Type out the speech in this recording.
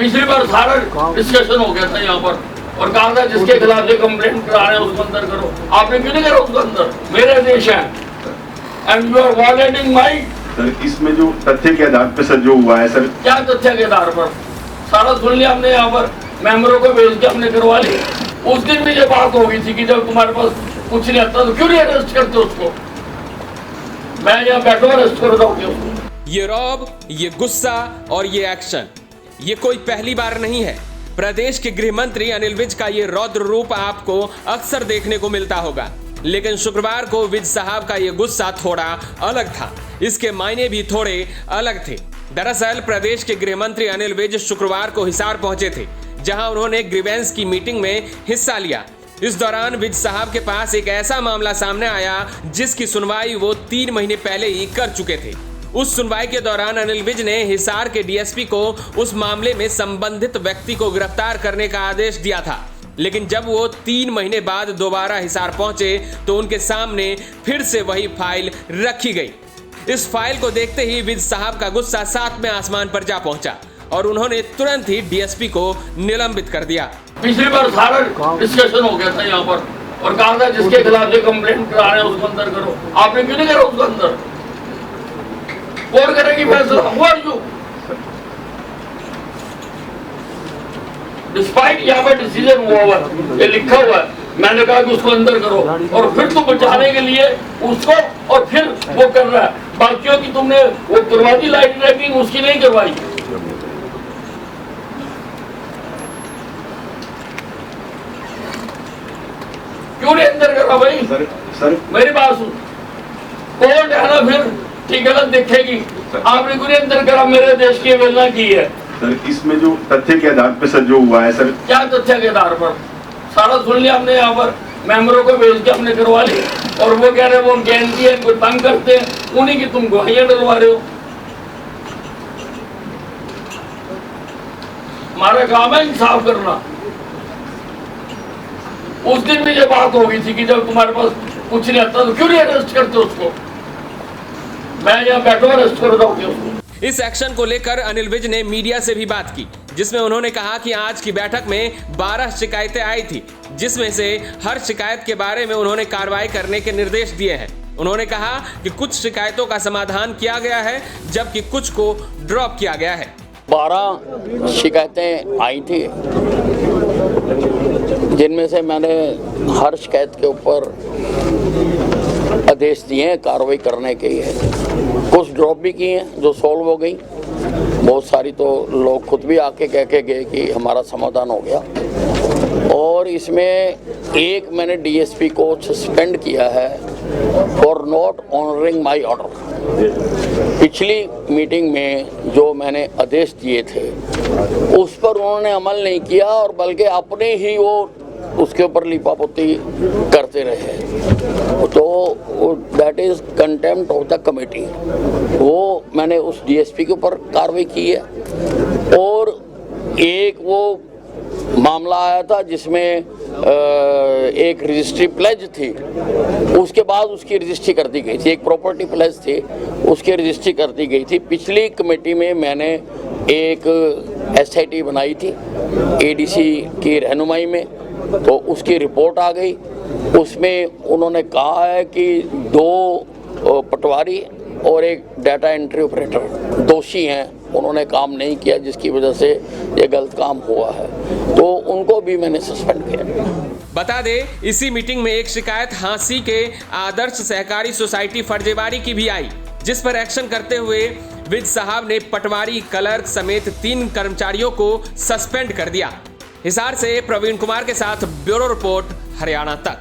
पिछली बार सारा डिस्कशन हो गया था यहाँ पर और कहा था जिसके खिलाफ ये कंप्लेंट करा रहे हैं उसको अंदर करो। आपने क्यों नहीं करा उसको अंदर? मेरे देश है and you are violating my. Sir इसमें जो तथ्य के आधार पर सर जो हुआ है सर, क्या तथ्य के आधार पर? सारा सुन लिया हमने, यहाँ पर मेंबरों को भेज के हमने करवा ली। उस दिन भी ये बात हो गई थी कि जब तुम्हारे पास कुछ नहीं आता तो क्यों नहीं अरेस्ट करते उसको? मैं यहाँ बैठो अरेस्ट कर दूँ। ये रौब, ये गुस्सा और ये एक्शन, ये कोई पहली बार नहीं है। प्रदेश के गृह मंत्री अनिल विज का ये रौद्र रूप आपको अक्सर देखने को मिलता होगा, लेकिन शुक्रवार को विज साहब का ये गुस्सा थोड़ा अलग था। इसके मायने भी थोड़े अलग थे। दरअसल प्रदेश के गृह मंत्री अनिल विज शुक्रवार को हिसार पहुंचे थे, जहां उन्होंने ग्रीवेंस की मीटिंग में हिस्सा लिया। इस दौरान विज साहब के पास एक ऐसा मामला सामने आया जिसकी सुनवाई वो 3 महीने पहले ही कर चुके थे। उस सुनवाई के दौरान अनिल विज ने हिसार के डीएसपी को उस मामले में संबंधित व्यक्ति को गिरफ्तार करने का आदेश दिया था, लेकिन जब वो 3 महीने बाद दोबारा हिसार पहुंचे तो उनके सामने फिर से वही फाइल रखी गई। इस फाइल को देखते ही विज साहब का गुस्सा 7वें आसमान पर जा पहुंचा और उन्होंने तुरंत ही डीएसपी को निलंबित कर दिया। पिछली बार सारा डिस्कशन हो गया था यहाँ पर और कहा था जिसके खिलाफ ये कंप्लेंट करा रहे हैं उसको अंदर करो। आपने क्यों नहीं करा उसको अंदर? कौन करेगी फैसला? Who are you? डिस्पाइट यहाँ पर डिसीजन हुआ हुआ ये लिखा हुआ है, मैंने कहा कि उसको अंदर करो और फिर तुम बचाने के लिए उसको और फिर वो कर रहा है। बाकियों की तुमने वो करवा दी लाइट ट्रैकिंग, उसकी नहीं करवाई। क्यों नहीं अंदर करा भाई? सर मेरी बात सुन, कोर्ट है ना फिर ठीक गलत देखेगी। आपने क्यों नहीं अंदर करा? मेरे देश की अवहेलना की है। सर इसमें जो तथ्य के आधार पर सर जो हुआ है सर, क्या तथ्य के आधार पर? सारा सुन लिया हमने, यहाँ पर मेंबरों को भेज के हमने करवा ली और वो कह रहे हैं वो गैंती है, इनको तंग करते हैं, उन्हीं की तुम गवाहियां डलवा रहे हो। हमारा काम है इंसाफ करना। उस दिन भी ये बात हो गई थी कि जब तुम्हारे पास कुछ नहीं आता तो क्यों नहीं अरेस्ट करते उसको? मैं यहाँ बैठो अरेस्ट कर दूँ। इस एक्शन को लेकर अनिल विज ने मीडिया से भी बात की, जिसमें उन्होंने कहा कि आज की बैठक में 12 शिकायतें आई थी, जिसमें से हर शिकायत के बारे में उन्होंने कार्रवाई करने के निर्देश दिए हैं। उन्होंने कहा कि कुछ शिकायतों का समाधान किया गया है जबकि कुछ को ड्रॉप किया गया है। 12 शिकायतें आई थी, जिनमें से मैंने हर शिकायत के ऊपर आदेश दिए हैं कार्रवाई करने के लिए। कुछ ड्रॉप भी किए हैं जो सॉल्व हो गई, बहुत सारी तो लोग खुद भी आके कह के गए कि हमारा समाधान हो गया। और इसमें एक मैंने डीएसपी को सस्पेंड किया है for not honouring my order. पिछली मीटिंग में जो मैंने आदेश दिए थे उस पर उन्होंने अमल नहीं किया और बल्कि अपने ही वो उसके ऊपर लिपापोती करते रहे, तो that is contempt of the committee. वो मैंने उस डीएसपी के ऊपर कार्रवाई की है। और एक वो मामला आया था जिसमें एक रजिस्ट्री प्लेज थी, उसके बाद उसकी रजिस्ट्री कर दी गई थी। एक प्रॉपर्टी प्लेज थी, उसकी रजिस्ट्री कर दी गई थी। पिछली कमेटी में मैंने एक एसआईटी बनाई थी एडीसी की रहनुमाई में, तो उसकी रिपोर्ट आ गई। उसमें उन्होंने कहा है कि 2 पटवारी और एक डाटा एंट्री ऑपरेटर दोषी हैं, उन्होंने काम नहीं किया जिसकी वजह से ये गलत काम हुआ है, तो उनको भी मैंने सस्पेंड किया। बता दें, इसी मीटिंग में एक शिकायत हांसी के आदर्श सहकारी सोसाइटी फर्जेबारी की भी आई, जिस पर एक्शन करते हुए विज साहब ने पटवारी, क्लर्क समेत 3 कर्मचारियों को सस्पेंड कर दिया। हिसार से प्रवीण कुमार के साथ ब्यूरो रिपोर्ट, हरियाणा तक।